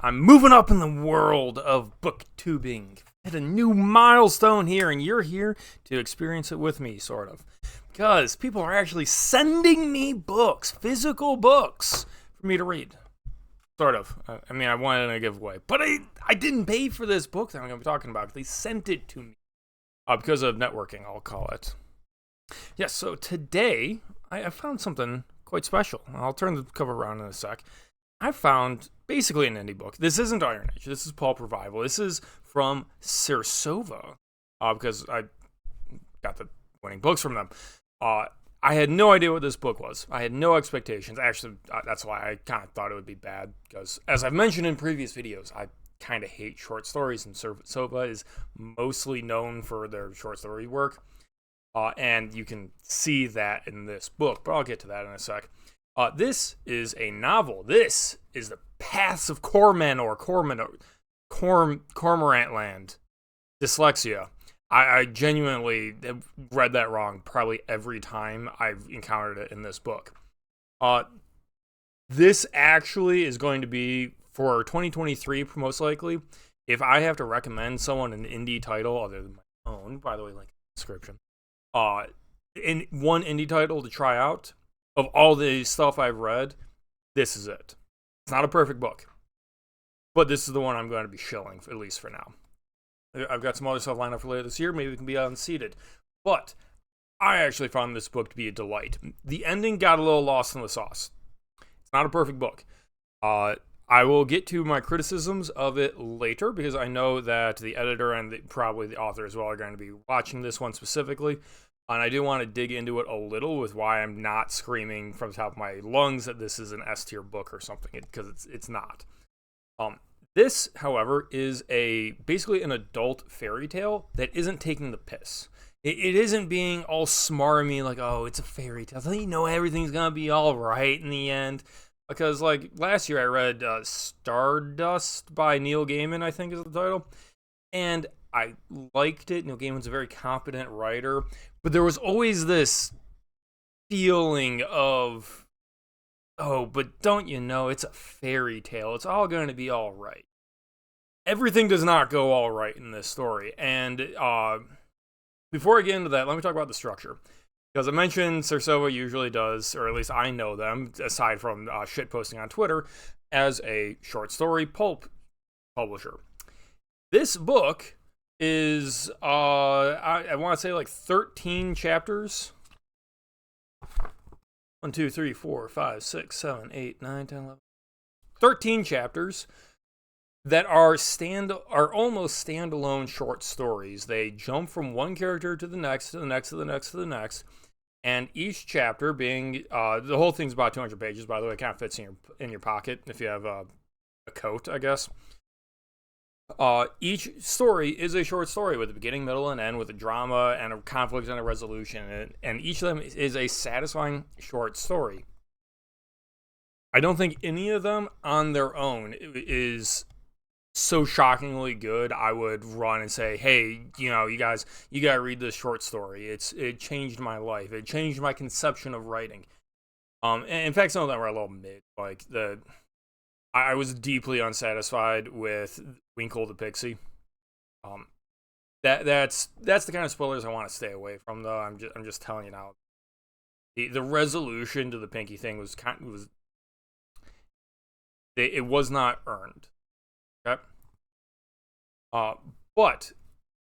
I'm moving up in the world of booktubing. Hit a new milestone here, and you're here to experience it with me, sort of. Because people are actually sending me books, physical books, for me to read. Sort of. I mean, I wanted a giveaway. But I didn't pay for this book that I'm going to be talking about. They sent it to me. Because of networking, I'll call it. Yes, so today, I found something quite special. I'll turn the cover around in a sec. I found basically an indie book. This isn't Iron Age. This is Pulp Revival. This is from Cersova, because I got the winning books from them. I had no idea what this book was. I had no expectations. Actually, that's why I kind of thought it would be bad, because as I've mentioned in previous videos, I kind of hate short stories, and Cersova is mostly known for their short story work. And you can see that in this book, but I'll get to that in a sec. This is a novel. This is the Paths of Cormanor, Cormorant Land. Dyslexia. I genuinely have read that wrong probably every time I've encountered it in this book. This actually is going to be, for 2023, most likely, if I have to recommend someone an indie title other than my own, by the way, link in the description, in one indie title to try out, of all the stuff I've read, this is it. It's not a perfect book, but this is the one I'm going to be shilling, at least for now. I've got some other stuff lined up for later this year. Maybe we can be unseated. But I actually found this book to be a delight. The ending got a little lost in the sauce. It's not a perfect book. I will get to my criticisms of it later, because I know that the editor and probably the author as well are going to be watching this one specifically. And I do want to dig into it a little with why I'm not screaming from the top of my lungs that this is an S-tier book or something, because it's not. This, however, is basically an adult fairy tale that isn't taking the piss. It isn't being all smarmy like, oh, it's a fairy tale, so you know everything's going to be all right in the end. Because, like, last year I read Stardust by Neil Gaiman, I think is the title. And I liked it. Neil Gaiman's a very competent writer. But there was always this feeling of, oh, but don't you know, it's a fairy tale. It's all going to be all right. Everything does not go all right in this story. And before I get into that, let me talk about the structure. Because I mentioned Cersova usually does, or at least I know them, aside from shitposting on Twitter, as a short story pulp publisher. This book is, I want to say like 13 chapters. 1, 2, 3, 4, 5, 6, 7, 8, 9, 10, 11. 13 chapters that are almost standalone short stories. They jump from one character to the next, to the next, to the next, to the next. And each chapter being, the whole thing's about 200 pages, by the way. It kind of fits in your pocket if you have a coat, I guess. Each story is a short story with a beginning, middle, and end, with a drama and a conflict and a resolution. And each of them is a satisfying short story. I don't think any of them on their own is so shockingly good I would run and say, hey, you guys, you gotta read this short story. It changed my life. It changed my conception of writing. And in fact, some of them were a little mid. Like I was deeply unsatisfied with Winkle the Pixie. That's the kind of spoilers I want to stay away from, though. I'm just telling you now. The resolution to the Pinky thing it was not earned. Okay. But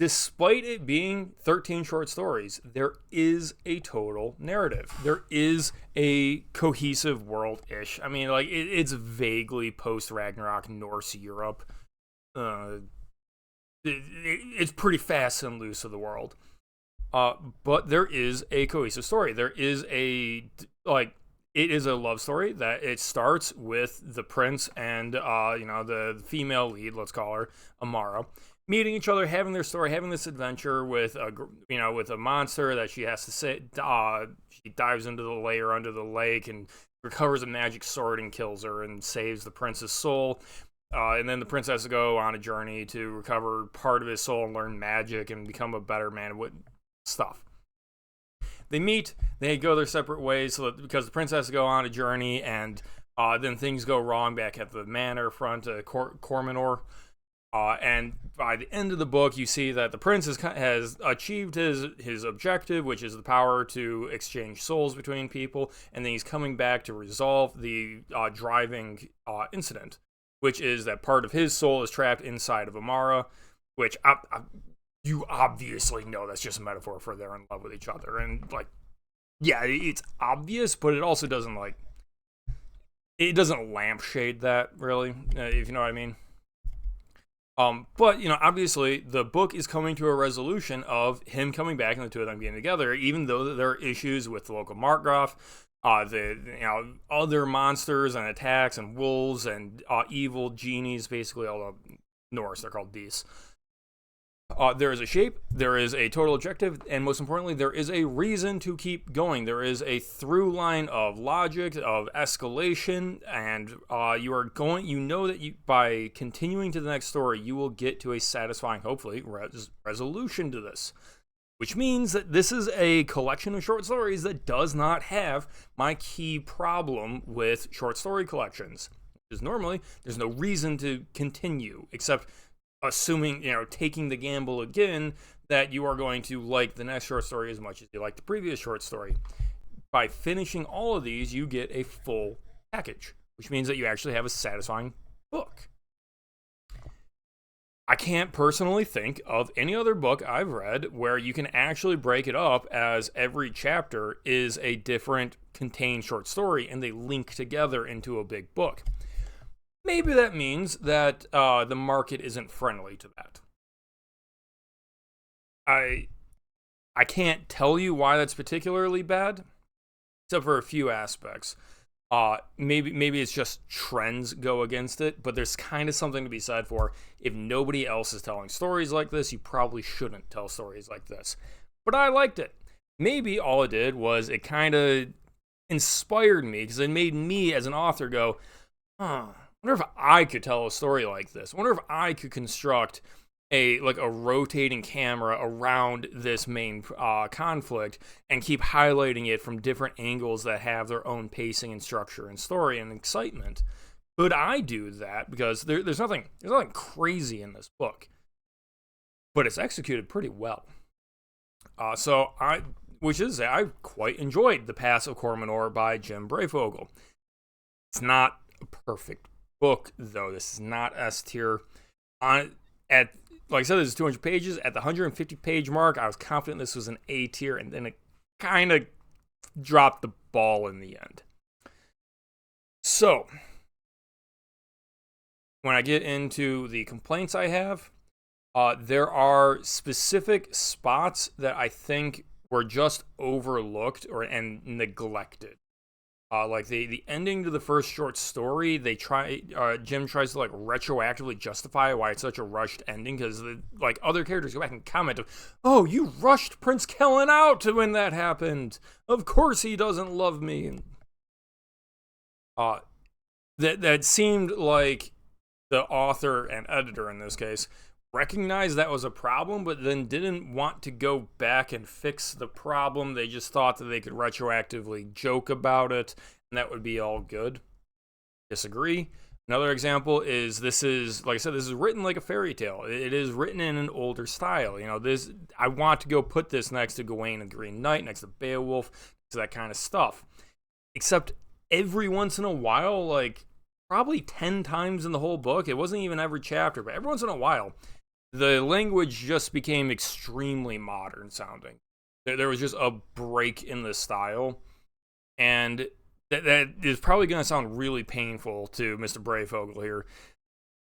despite it being 13 short stories, there is a total narrative. There is a cohesive world-ish. I mean, like, it's vaguely post-Ragnarok Norse Europe. It's pretty fast and loose of the world. But there is a cohesive story. There is it is a love story that it starts with the prince and, the female lead, let's call her, Amara, meeting each other, having their story, having this adventure with a monster that she has to she dives into the lair under the lake and recovers a magic sword and kills her and saves the prince's soul. And then the prince has to go on a journey to recover part of his soul and learn magic and become a better man with stuff. They meet, they go their separate ways because the prince has to go on a journey, and Then things go wrong back at the manor front, Cormanor. And by the end of the book, you see that the prince has achieved his objective, which is the power to exchange souls between people, and then he's coming back to resolve the driving incident, which is that part of his soul is trapped inside of Amara, which you obviously know that's just a metaphor for they're in love with each other, and like, yeah, it's obvious, but it also doesn't it doesn't lampshade that really, if you know what I mean. But, obviously, the book is coming to a resolution of him coming back and the two of them getting together, even though there are issues with the local Markgraf, other monsters and attacks and wolves and evil genies, basically, although Norse, they're called beasts. There is a shape, there is a total objective, and most importantly, there is a reason to keep going. There is a through line of logic, of escalation, and you know that by continuing to the next story, you will get to a satisfying, hopefully, resolution to this. Which means that this is a collection of short stories that does not have my key problem with short story collections. Because normally, there's no reason to continue, except assuming, taking the gamble again that you are going to like the next short story as much as you like the previous short story. By finishing all of these, you get a full package, which means that you actually have a satisfying book. I can't personally think of any other book I've read where you can actually break it up as every chapter is a different contained short story and they link together into a big book. Maybe that means that the market isn't friendly to that. I can't tell you why that's particularly bad, except for a few aspects. Maybe it's just trends go against it, but there's kind of something to be said for if nobody else is telling stories like this, you probably shouldn't tell stories like this. But I liked it. Maybe all it did was it kind of inspired me because it made me as an author go, I wonder if I could tell a story like this. I wonder if I could construct a rotating camera around this main conflict and keep highlighting it from different angles that have their own pacing and structure and story and excitement. Could I do that? Because there's nothing crazy in this book, but it's executed pretty well. I quite enjoyed The Pass of Cormanor by Jim Breyfogle. It's not a perfect book, though. This is not S tier. Like I said, this is 200 pages. At the 150 page mark, I was confident this was an A tier, and then it kind of dropped the ball in the end. So, when I get into the complaints I have, there are specific spots that I think were just overlooked and neglected. Like the ending to the first short story, Jim tries to retroactively justify why it's such a rushed ending because other characters go back and comment, "Oh, you rushed Prince Kellen out when that happened. Of course he doesn't love me." And that seemed like the author and editor in this case recognized that was a problem, but then didn't want to go back and fix the problem. They just thought that they could retroactively joke about it, and that would be all good. Disagree. Another example is this is written like a fairy tale. It is written in an older style. I want to go put this next to Gawain and the Green Knight, next to Beowulf, to that kind of stuff. Except every once in a while, probably 10 times in the whole book, it wasn't even every chapter, but every once in a while, the language just became extremely modern sounding. There was just a break in the style. And that is probably going to sound really painful to Mr. Breyfogle here.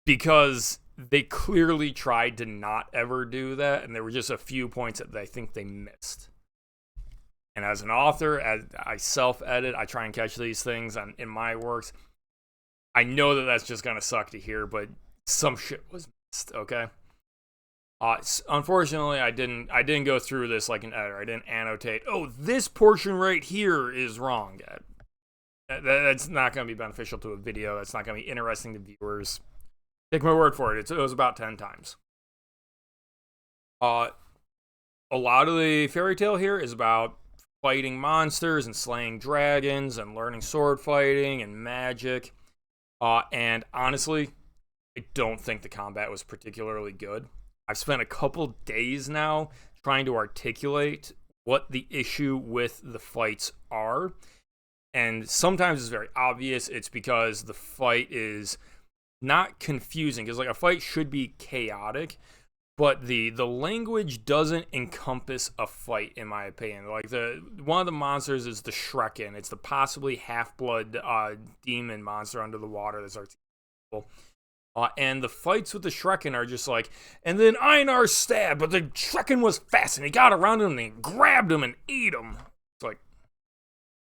Because they clearly tried to not ever do that. And there were just a few points that I think they missed. And as an author, as I self-edit, I try and catch these things in my works. I know that that's just going to suck to hear, but some shit was missed, okay? Unfortunately, I didn't go through this like an editor. I didn't annotate, this portion right here is wrong. That's not going to be beneficial to a video. That's not going to be interesting to viewers. Take my word for it. It was about 10 times. A lot of the fairy tale here is about fighting monsters and slaying dragons and learning sword fighting and magic. And honestly, I don't think the combat was particularly good. I've spent a couple days now trying to articulate what the issue with the fights are. And sometimes it's very obvious. It's because the fight is not confusing. Because like a fight should be chaotic, but the language doesn't encompass a fight, in my opinion. Like one of the monsters is the Shrekin. It's the possibly half-blood demon monster under the water that starts people. And the fights with the Shrekin are just like, and then Einar stabbed, but the Shrekin was fast, and he got around him and he grabbed him and ate him. It's like,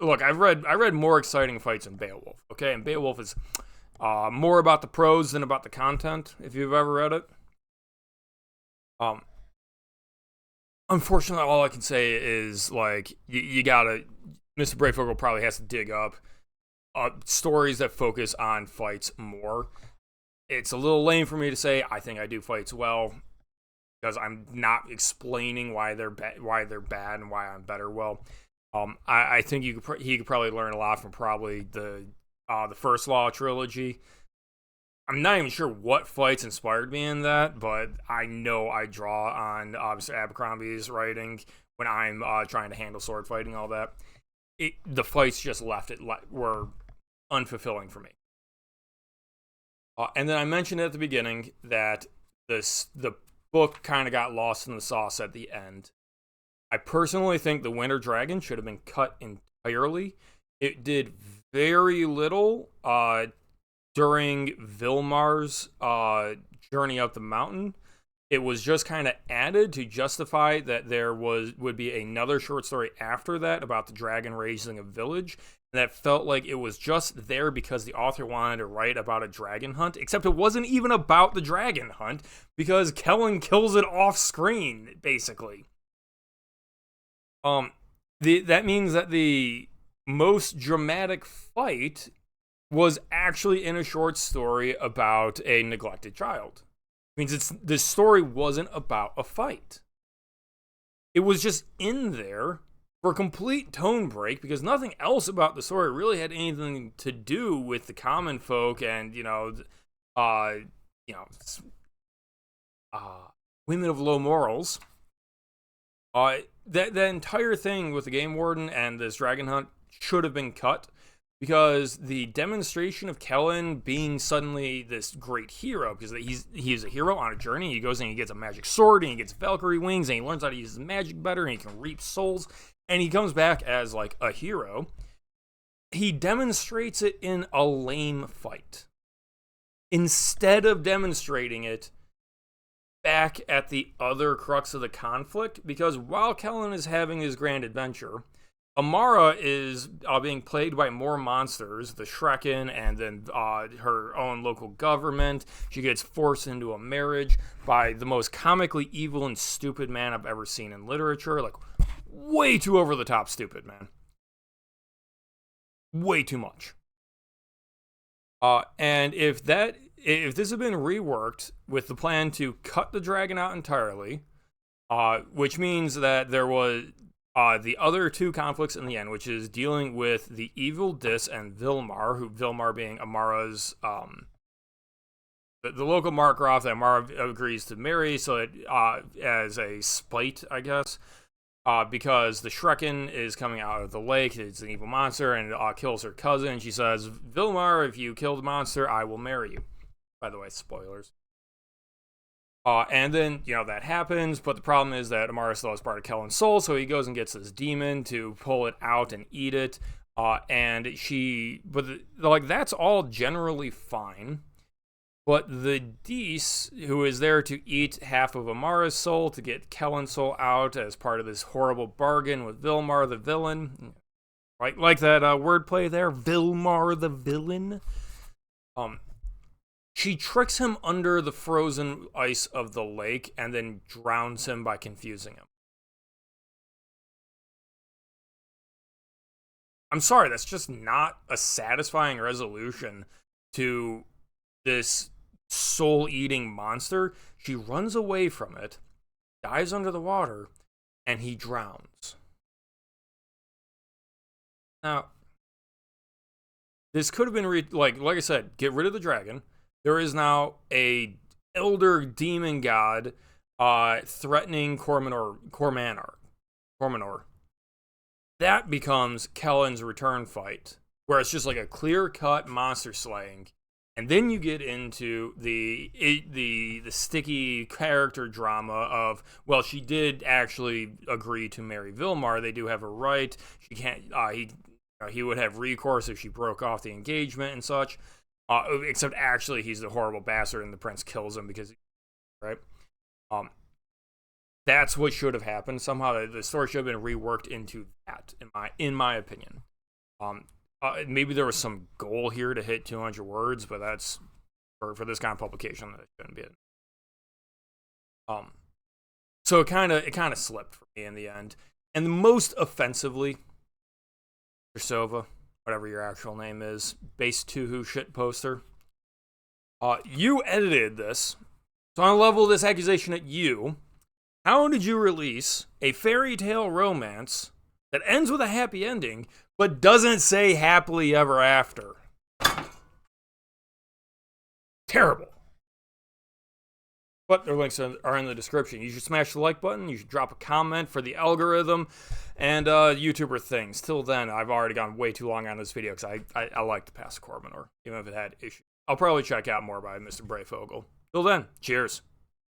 look, I read more exciting fights in Beowulf, okay? And Beowulf is more about the prose than about the content, if you've ever read it. Unfortunately, all I can say is, like, you gotta, Mr. Breyfogle probably has to dig up stories that focus on fights more. It's a little lame for me to say I think I do fights well, because I'm not explaining why they're bad and why I'm better. Well, I think he could probably learn a lot from probably the First Law trilogy. I'm not even sure what fights inspired me in that, but I know I draw on obviously Abercrombie's writing when I'm trying to handle sword fighting, all that. The fights just were unfulfilling for me. And then I mentioned at the beginning that the book kind of got lost in the sauce at the end. I personally think the Winter Dragon should have been cut entirely. It did very little during Vilmar's journey up the mountain. It was just kind of added to justify that there would be another short story after that about the dragon raising a village. That felt like it was just there because the author wanted to write about a dragon hunt, except it wasn't even about the dragon hunt, because Kellen kills it off screen, basically. That means that the most dramatic fight was actually in a short story about a neglected child. It means this story wasn't about a fight. It was just in there for a complete tone break, because nothing else about the story really had anything to do with the common folk and, women of low morals. That entire thing with the game warden and this dragon hunt should have been cut, because the demonstration of Kellen being suddenly this great hero, because he's a hero on a journey. He goes and he gets a magic sword and he gets Valkyrie wings and he learns how to use his magic better and he can reap souls. And he comes back as, like, a hero. He demonstrates it in a lame fight, instead of demonstrating it back at the other crux of the conflict. Because while Kellen is having his grand adventure, Amara is being plagued by more monsters, the Shrekin, and then her own local government. She gets forced into a marriage by the most comically evil and stupid man I've ever seen in literature. Like, way too over the top stupid, man. Way too much. And if this had been reworked with the plan to cut the dragon out entirely, which means that there was the other two conflicts in the end, which is dealing with the evil Dis and Vilmar being Amara's the local Markgraf that Amara agrees to marry, so it as a spite, I guess. Because the Shrekin is coming out of the lake. It's an evil monster and kills her cousin. And she says, Vilmar, if you kill the monster, I will marry you. By the way, spoilers. And then, that happens. But the problem is that Amara still has part of Kellen's soul. So he goes and gets this demon to pull it out and eat it. That's all generally fine. But the Dis, who is there to eat half of Amara's soul to get Kellen's soul out as part of this horrible bargain with Vilmar the villain, right? Like that wordplay there, Vilmar the villain. She tricks him under the frozen ice of the lake and then drowns him by confusing him. I'm sorry, that's just not a satisfying resolution to this soul-eating monster. She runs away from it, dives under the water, and he drowns. Now, this could have been like I said, get rid of the dragon. There is now a elder demon god threatening Cormanor. That becomes Kellen's return fight, where it's just like a clear-cut monster slaying, and then you get into the sticky character drama of, well, she did actually agree to marry Vilmar. They do have a right. She can't. He would have recourse if she broke off the engagement and such. Except actually, he's the horrible bastard, and the prince kills him because, right? That's what should have happened. Somehow, the story should have been reworked into that, in my opinion. Maybe there was some goal here to hit 200 words, but that's for this kind of publication that shouldn't be it. So it kind of slipped for me in the end. And most offensively, Sova, whatever your actual name is, base 2 who shit poster. You edited this, so I'm gonna level this accusation at you. How did you release a fairy tale romance that ends with a happy ending, but doesn't say happily ever after? Terrible. But their links are in the description. You should smash the like button. You should drop a comment for the algorithm and YouTuber things. Till then, I've already gone way too long on this video because I like to pass Cormanor, even if it had issues. I'll probably check out more by Mr. Breyfogle. Till then, cheers.